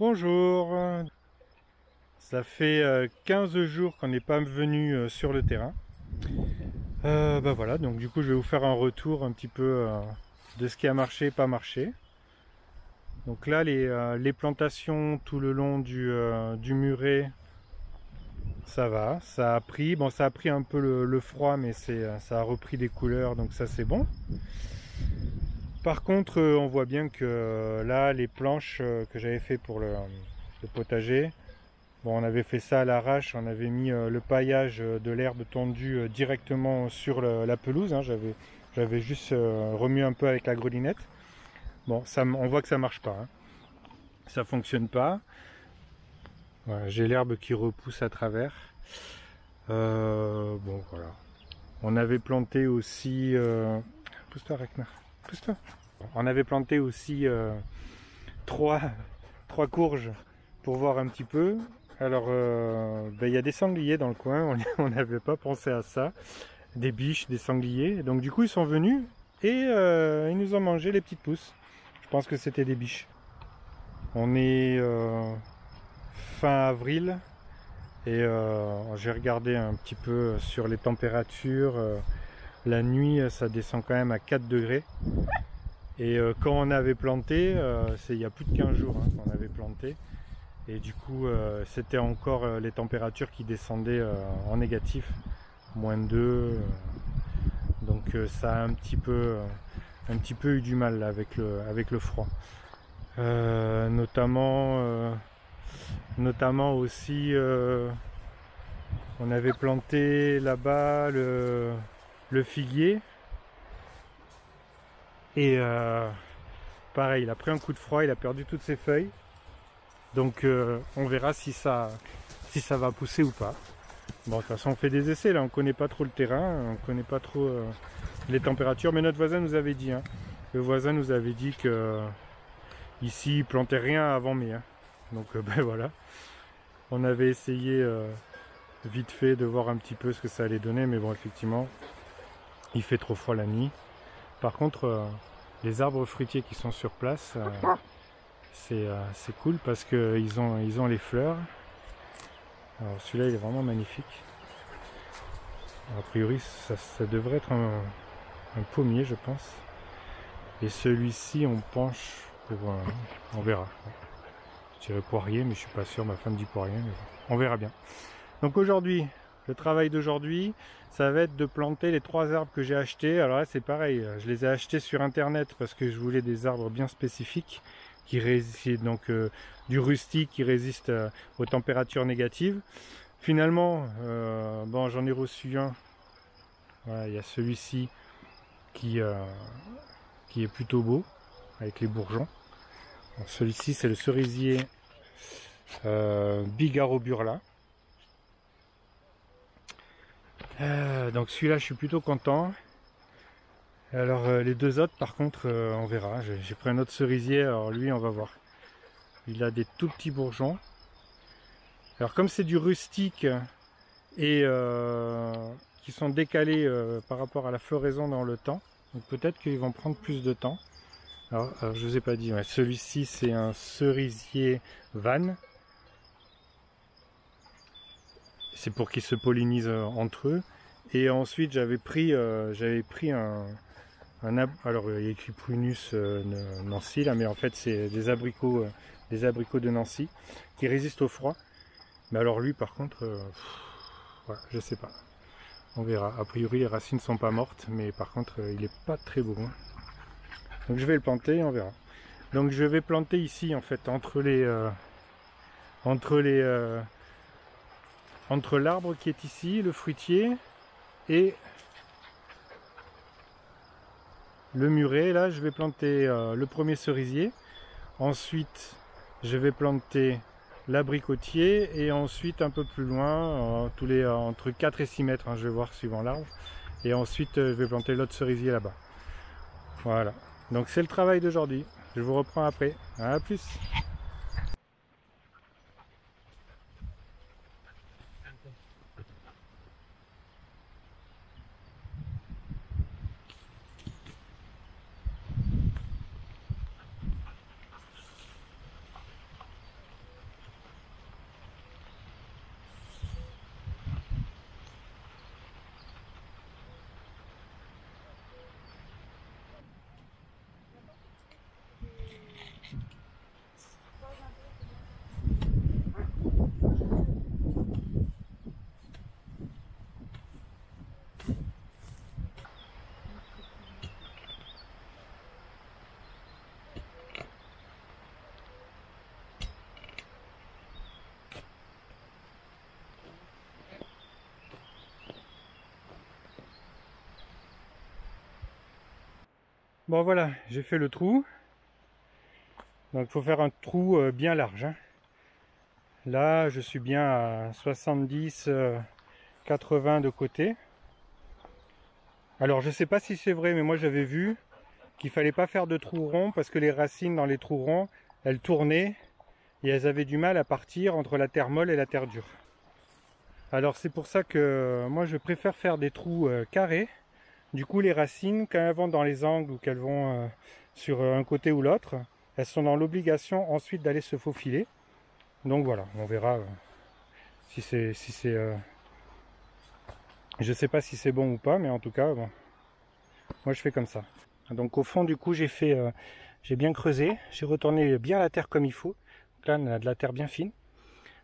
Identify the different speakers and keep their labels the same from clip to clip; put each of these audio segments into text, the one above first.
Speaker 1: Bonjour, ça fait 15 jours qu'on n'est pas venu sur le terrain. Bah voilà, donc du coup je vais vous faire un retour un petit peu de ce qui a marché, pas marché. Donc là les plantations tout le long du muret, ça va, ça a pris. Bon, ça a pris un peu le froid, mais ça a repris des couleurs, donc ça c'est bon. Par contre, on voit bien que là les planches que j'avais fait pour le potager, bon, on avait fait ça à l'arrache, on avait mis le paillage de l'herbe tondue directement sur la pelouse, hein. J'avais juste remué un peu avec la grelinette. Bon, on voit que ça marche pas, hein. Ça fonctionne pas. Voilà, j'ai l'herbe qui repousse à travers. Bon, voilà. On avait planté aussi... Pousse-toi, Ragnar. Pousse-toi. On avait planté aussi trois, trois courges pour voir un petit peu. Alors, ben, y a des sangliers dans le coin, on n'avait pas pensé à ça. Des biches, des sangliers. Donc du coup, ils sont venus et ils nous ont mangé les petites pousses. Je pense que c'était des biches. On est fin avril et j'ai regardé un petit peu sur les températures. La nuit, ça descend quand même à 4 degrés. Et quand on avait planté, c'est il y a plus de 15 jours hein, qu'on avait planté. Et du coup, c'était encore les températures qui descendaient en négatif, -2. Donc ça a un petit peu eu du mal là, avec le froid. Notamment aussi, on avait planté là-bas le figuier. Et pareil, il a pris un coup de froid, il a perdu toutes ses feuilles. Donc on verra si ça va pousser ou pas. Bon, de toute façon, on fait des essais là, on connaît pas trop le terrain, on connaît pas trop les températures, mais notre voisin nous avait dit, hein, le voisin nous avait dit que ici il plantait rien avant mai. Hein. Donc ben voilà, on avait essayé vite fait de voir un petit peu ce que ça allait donner, mais bon, effectivement, il fait trop froid la nuit. Par contre, les arbres fruitiers qui sont sur place, c'est cool parce qu'ils ont les fleurs. Alors celui-là il est vraiment magnifique. A priori ça devrait être un pommier je pense. Et celui-ci on penche pour... on verra. Je dirais poirier mais je suis pas sûr, ma femme dit poirier mais bon, on verra bien. Donc aujourd'hui, le travail d'aujourd'hui, ça va être de planter les 3 arbres que j'ai achetés. Alors là c'est pareil, je les ai achetés sur internet parce que je voulais des arbres bien spécifiques qui résistent, donc du rustique qui résiste aux températures négatives. Finalement, bon, j'en ai reçu un. Voilà, il y a celui-ci qui est plutôt beau avec les bourgeons. Celui-ci c'est le cerisier Bigarro Burla. Donc celui-là je suis plutôt content. Alors les deux autres par contre on verra. J'ai pris un autre cerisier, alors lui on va voir. Il a des tout petits bourgeons. Alors comme c'est du rustique et qui sont décalés par rapport à la floraison dans le temps, donc peut-être qu'ils vont prendre plus de temps. Alors je vous ai pas dit, ouais, celui-ci c'est un cerisier Van. C'est pour qu'ils se pollinisent entre eux. Et ensuite j'avais pris alors il y a écrit Prunus Nancy là, mais en fait c'est des abricots de Nancy qui résistent au froid. Mais alors lui par contre, voilà, je sais pas. On verra. A priori les racines sont pas mortes, mais par contre il est pas très beau. Hein. Donc je vais le planter et on verra. Donc je vais planter ici en fait entre l'arbre qui est ici, le fruitier, et le muret. Là je vais planter le premier cerisier. Ensuite je vais planter l'abricotier et ensuite un peu plus loin, entre 4 et 6 mètres, hein, je vais voir suivant l'arbre. Et ensuite je vais planter l'autre cerisier là-bas. Voilà. Donc c'est le travail d'aujourd'hui. Je vous reprends après. À plus. Bon voilà, j'ai fait le trou. Donc il faut faire un trou bien large, hein. Là je suis bien à 70, 80 de côté. Alors je sais pas si c'est vrai, mais moi j'avais vu qu'il fallait pas faire de trous ronds parce que les racines dans les trous ronds, elles tournaient et elles avaient du mal à partir entre la terre molle et la terre dure. Alors c'est pour ça que moi je préfère faire des trous carrés. Du coup les racines, quand elles vont dans les angles ou qu'elles vont sur un côté ou l'autre, elles sont dans l'obligation ensuite d'aller se faufiler. Donc voilà, on verra si c'est... Je sais pas si c'est bon ou pas, mais en tout cas, bon, moi je fais comme ça. Donc au fond du coup j'ai bien creusé, j'ai retourné bien la terre comme il faut. Donc là on a de la terre bien fine.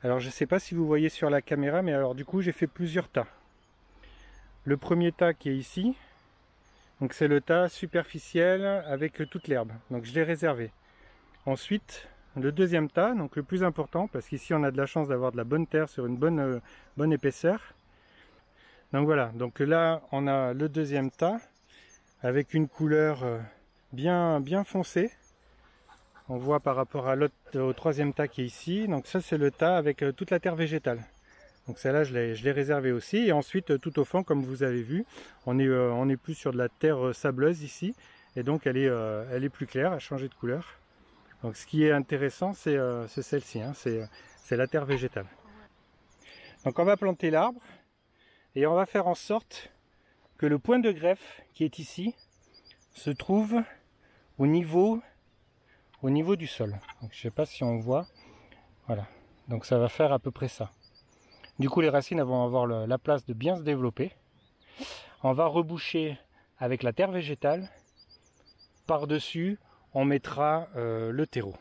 Speaker 1: Alors je sais pas si vous voyez sur la caméra, mais alors du coup j'ai fait plusieurs tas. Le premier tas qui est ici, donc c'est le tas superficiel avec toute l'herbe, donc je l'ai réservé. Ensuite le deuxième tas, donc le plus important, parce qu'ici on a de la chance d'avoir de la bonne terre sur une bonne épaisseur. Donc voilà, donc là on a le deuxième tas avec une couleur bien foncée. On voit par rapport à l'autre, au troisième tas qui est ici. Donc ça c'est le tas avec toute la terre végétale. Donc celle-là je l'ai réservé aussi. Et ensuite tout au fond, comme vous avez vu, on est plus sur de la terre sableuse ici. Et donc elle est plus claire, elle a changé de couleur. Donc ce qui est intéressant c'est celle-ci, hein, c'est la terre végétale. Donc on va planter l'arbre. Et on va faire en sorte que le point de greffe qui est ici se trouve au niveau du sol. Donc, je ne sais pas si on voit. Voilà. Donc ça va faire à peu près ça. Du coup les racines vont avoir la place de bien se développer. On va reboucher avec la terre végétale. Par-dessus, on mettra le terreau.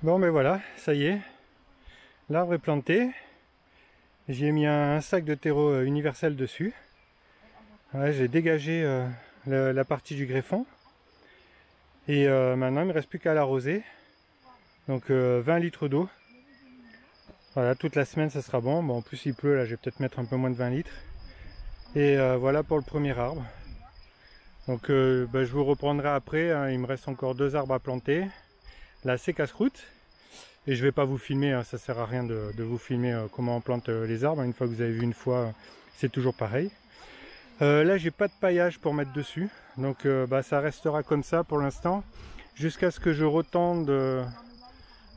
Speaker 1: Bon mais voilà, ça y est, l'arbre est planté. J'ai mis un sac de terreau universel dessus. Ouais, j'ai dégagé la partie du greffon. Et maintenant il ne me reste plus qu'à l'arroser. Donc 20 litres d'eau. Voilà, toute la semaine ça sera bon. Bon en plus il pleut, là je vais peut-être mettre un peu moins de 20 litres. Et voilà pour le premier arbre. Donc je vous reprendrai après, hein, il me reste encore 2 arbres à planter. Là c'est casse-croûte. Et je vais pas vous filmer, hein, ça sert à rien de vous filmer comment on plante les arbres. Une fois que vous avez vu une fois, c'est toujours pareil. Là j'ai pas de paillage pour mettre dessus. Donc ça restera comme ça pour l'instant. Jusqu'à ce que je retende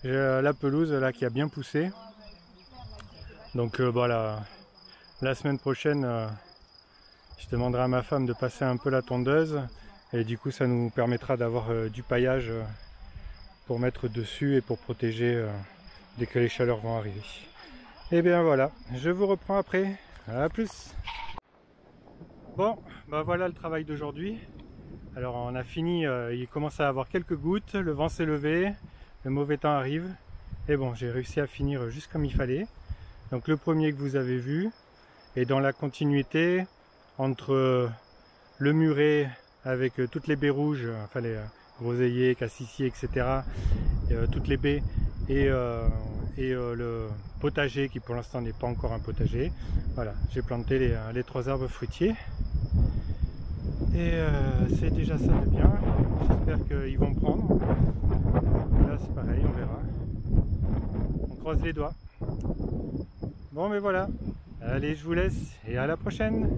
Speaker 1: la pelouse là qui a bien poussé. Donc la semaine prochaine, je demanderai à ma femme de passer un peu la tondeuse. Et du coup ça nous permettra d'avoir du paillage pour mettre dessus et pour protéger dès que les chaleurs vont arriver. Et bien voilà, je vous reprends après. À plus. Bon, voilà le travail d'aujourd'hui. Alors on a fini, il commence à avoir quelques gouttes, le vent s'est levé, le mauvais temps arrive. Et bon, j'ai réussi à finir juste comme il fallait. Donc le premier que vous avez vu est dans la continuité entre le muret avec toutes les baies rouges, enfin les groseilliers, cassissiers, etc. Toutes les baies et le potager qui pour l'instant n'est pas encore un potager. Voilà, j'ai planté les 3 arbres fruitiers. Et c'est déjà ça de bien. J'espère qu'ils vont prendre. Là c'est pareil, on verra. On croise les doigts. Bon mais voilà. Allez, je vous laisse et à la prochaine.